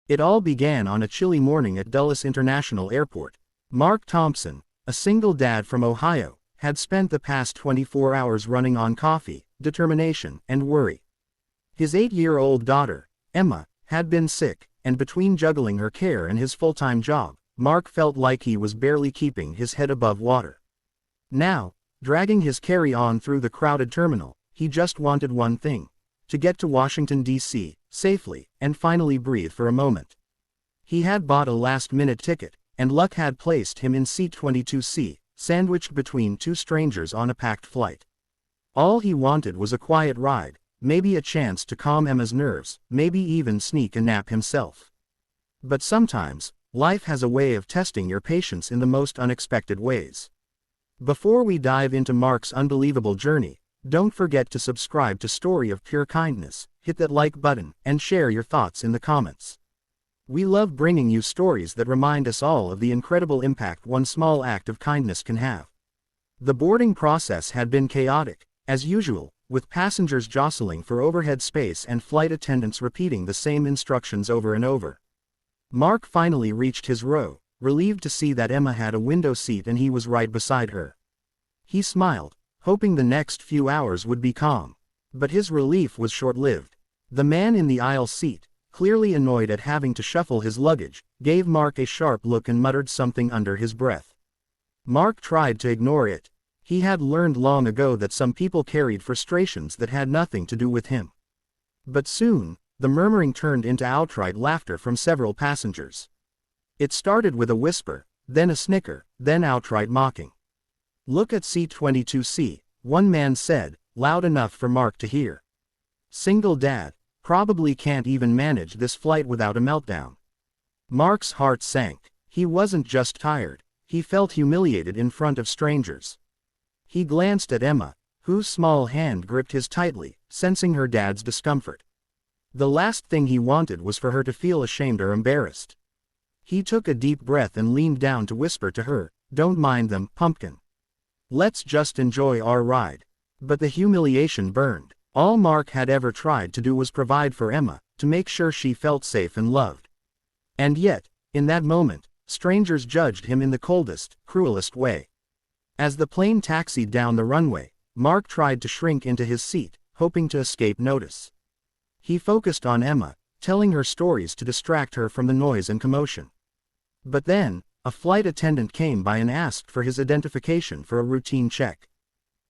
It all began on a chilly morning at Dulles International Airport. Mark Thompson, a single dad from Ohio, had spent the past 24 hours running on coffee, determination, and worry. His 8-year-old daughter, Emma, had been sick, and between juggling her care and his full-time job, Mark felt like he was barely keeping his head above water. Now, dragging his carry-on through the crowded terminal, he just wanted one thing: to get to Washington, D.C., safely, and finally breathe for a moment. He had bought a last-minute ticket, and luck had placed him in seat 22C, sandwiched between two strangers on a packed flight. All he wanted was a quiet ride, maybe a chance to calm Emma's nerves, maybe even sneak a nap himself. But sometimes, life has a way of testing your patience in the most unexpected ways. Before we dive into Mark's unbelievable journey, don't forget to subscribe to Story of Pure Kindness, hit that like button, and share your thoughts in the comments. We love bringing you stories that remind us all of the incredible impact one small act of kindness can have. The boarding process had been chaotic, as usual, with passengers jostling for overhead space and flight attendants repeating the same instructions over and over. Mark finally reached his row, relieved to see that Emma had a window seat and he was right beside her. He smiled, hoping the next few hours would be calm. But his relief was short-lived. The man in the aisle seat, clearly annoyed at having to shuffle his luggage, gave Mark a sharp look and muttered something under his breath. Mark tried to ignore it. He had learned long ago that some people carried frustrations that had nothing to do with him. But soon, the murmuring turned into outright laughter from several passengers. It started with a whisper, then a snicker, then outright mocking. "Look at seat 22C, one man said, loud enough for Mark to hear. "Single dad, probably can't even manage this flight without a meltdown." Mark's heart sank. He wasn't just tired, he felt humiliated in front of strangers. He glanced at Emma, whose small hand gripped his tightly, sensing her dad's discomfort. The last thing he wanted was for her to feel ashamed or embarrassed. He took a deep breath and leaned down to whisper to her, "Don't mind them, pumpkin. Let's just enjoy our ride." But the humiliation burned. All Mark had ever tried to do was provide for Emma, to make sure she felt safe and loved. And yet, in that moment, strangers judged him in the coldest, cruelest way. As the plane taxied down the runway, Mark tried to shrink into his seat, hoping to escape notice. He focused on Emma, telling her stories to distract her from the noise and commotion. But then, a flight attendant came by and asked for his identification for a routine check.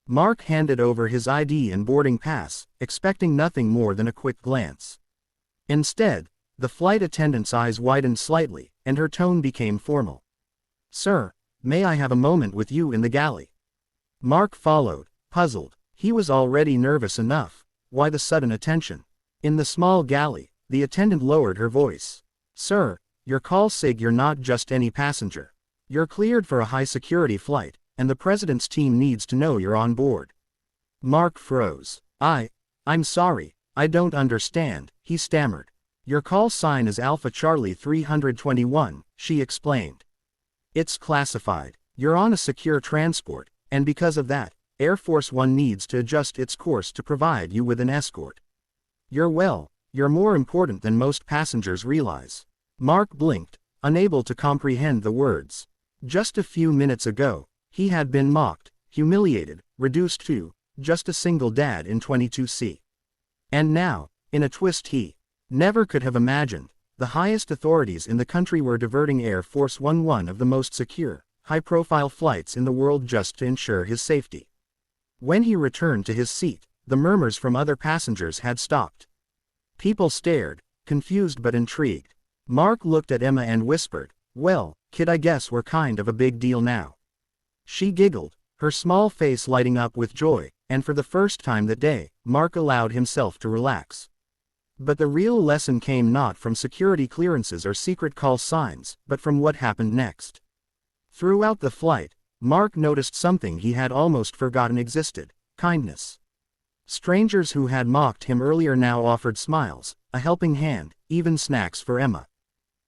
Mark handed over his ID and boarding pass, expecting nothing more than a quick glance. Instead, the flight attendant's eyes widened slightly, and her tone became formal. "Sir, may I have a moment with you in the galley?" Mark followed, puzzled. He was already nervous enough. Why the sudden attention? In the small galley, the attendant lowered her voice. "Sir, your call sig, you're not just any passenger. You're cleared for a high-security flight, and the president's team needs to know you're on board." Mark froze. I'm sorry, I don't understand," he stammered. "Your call sign is Alpha Charlie 321, she explained. "It's classified. You're on a secure transport, and because of that, Air Force One needs to adjust its course to provide you with an escort. You're more important than most passengers realize." Mark blinked, unable to comprehend the words. Just a few minutes ago, he had been mocked, humiliated, reduced to just a single dad in 22C. And now, in a twist he never could have imagined, the highest authorities in the country were diverting Air Force one of the most secure, high-profile flights in the world just to ensure his safety. When he returned to his seat, the murmurs from other passengers had stopped. People stared, confused but intrigued. Mark looked at Emma and whispered, "Well, kid, I guess we're kind of a big deal now." She giggled, her small face lighting up with joy, and for the first time that day, Mark allowed himself to relax. But the real lesson came not from security clearances or secret call signs, but from what happened next. Throughout the flight, Mark noticed something he had almost forgotten existed: kindness. Strangers who had mocked him earlier now offered smiles, a helping hand, even snacks for Emma.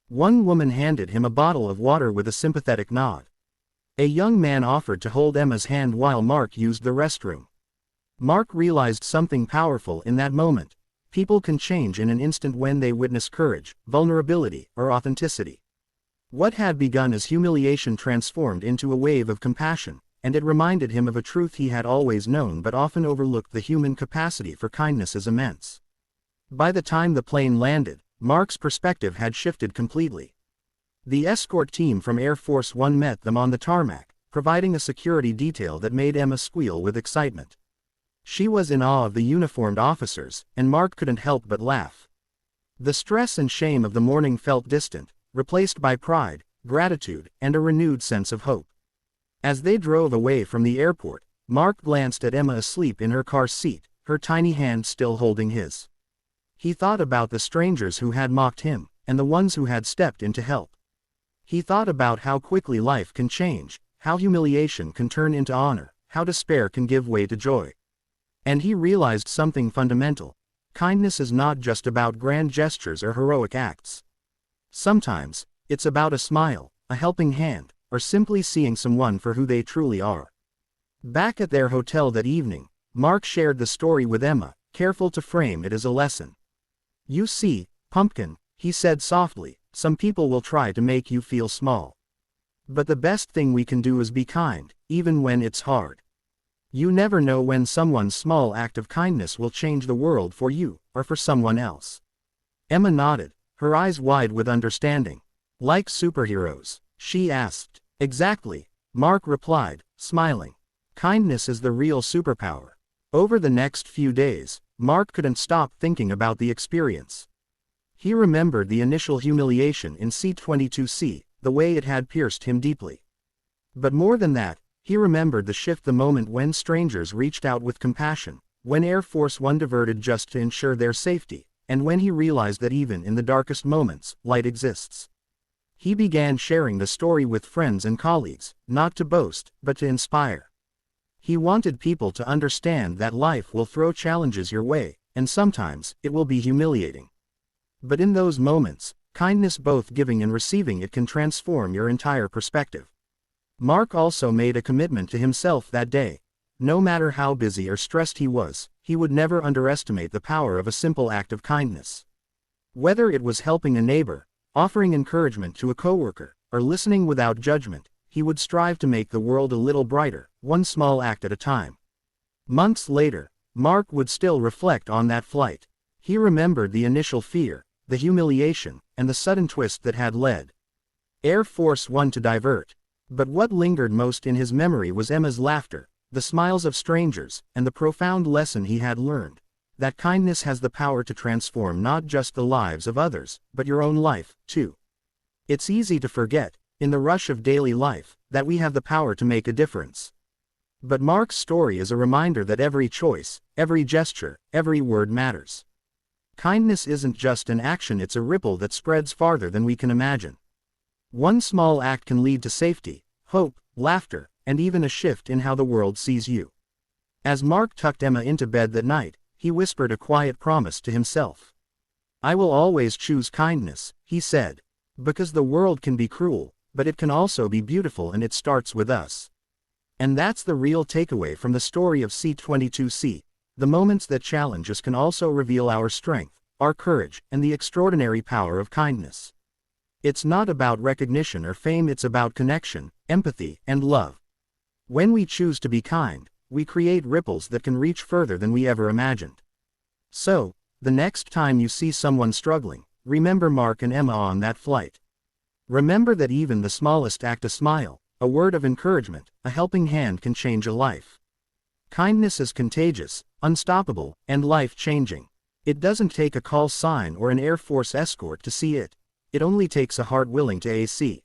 One woman handed him a bottle of water with a sympathetic nod. A young man offered to hold Emma's hand while Mark used the restroom. Mark realized something powerful in that moment. People can change in an instant when they witness courage, vulnerability, or authenticity. What had begun as humiliation transformed into a wave of compassion, and it reminded him of a truth he had always known but often overlooked: the human capacity for kindness is immense. By the time the plane landed, Mark's perspective had shifted completely. The escort team from Air Force One met them on the tarmac, providing a security detail that made Emma squeal with excitement. She was in awe of the uniformed officers, and Mark couldn't help but laugh. The stress and shame of the morning felt distant, replaced by pride, gratitude, and a renewed sense of hope. As they drove away from the airport, Mark glanced at Emma asleep in her car seat, her tiny hand still holding his. He thought about the strangers who had mocked him, and the ones who had stepped in to help. He thought about how quickly life can change, how humiliation can turn into honor, how despair can give way to joy. And he realized something fundamental: kindness is not just about grand gestures or heroic acts. Sometimes, it's about a smile, a helping hand, or simply seeing someone for who they truly are. Back at their hotel that evening, Mark shared the story with Emma, careful to frame it as a lesson. "You see, Pumpkin," he said softly, "some people will try to make you feel small. But the best thing we can do is be kind, even when it's hard. You never know when someone's small act of kindness will change the world for you, or for someone else." Emma nodded, her eyes wide with understanding. "Like superheroes?" she asked. "Exactly," Mark replied, smiling. "Kindness is the real superpower." Over the next few days, Mark couldn't stop thinking about the experience. He remembered the initial humiliation in C-22C, the way it had pierced him deeply. But more than that, he remembered the shift, the moment when strangers reached out with compassion, when Air Force One diverted just to ensure their safety, and when he realized that even in the darkest moments, light exists. He began sharing the story with friends and colleagues, not to boast, but to inspire. He wanted people to understand that life will throw challenges your way, and sometimes, it will be humiliating. But in those moments, kindness, both giving and receiving it, can transform your entire perspective. Mark also made a commitment to himself that day. No matter how busy or stressed he was, he would never underestimate the power of a simple act of kindness. Whether it was helping a neighbor, offering encouragement to a coworker, or listening without judgment, he would strive to make the world a little brighter, one small act at a time. Months later, Mark would still reflect on that flight. He remembered the initial fear, the humiliation, and the sudden twist that had led Air Force One to divert. But what lingered most in his memory was Emma's laughter, the smiles of strangers, and the profound lesson he had learned: that kindness has the power to transform not just the lives of others, but your own life, too. It's easy to forget, in the rush of daily life, that we have the power to make a difference. But Mark's story is a reminder that every choice, every gesture, every word matters. Kindness isn't just an action, it's a ripple that spreads farther than we can imagine. One small act can lead to safety, hope, laughter, and even a shift in how the world sees you. As Mark tucked Emma into bed that night, he whispered a quiet promise to himself. "I will always choose kindness," he said. "Because the world can be cruel, but it can also be beautiful, and it starts with us." And that's the real takeaway from the story of C-22C. The moments that challenge us can also reveal our strength, our courage, and the extraordinary power of kindness. It's not about recognition or fame, it's about connection, empathy, and love. When we choose to be kind, we create ripples that can reach further than we ever imagined. So, the next time you see someone struggling, remember Mark and Emma on that flight. Remember that even the smallest act, a smile, a word of encouragement, a helping hand, can change a life. Kindness is contagious, unstoppable, and life-changing. It doesn't take a call sign or an Air Force escort to see it. It only takes a heart willing to AC.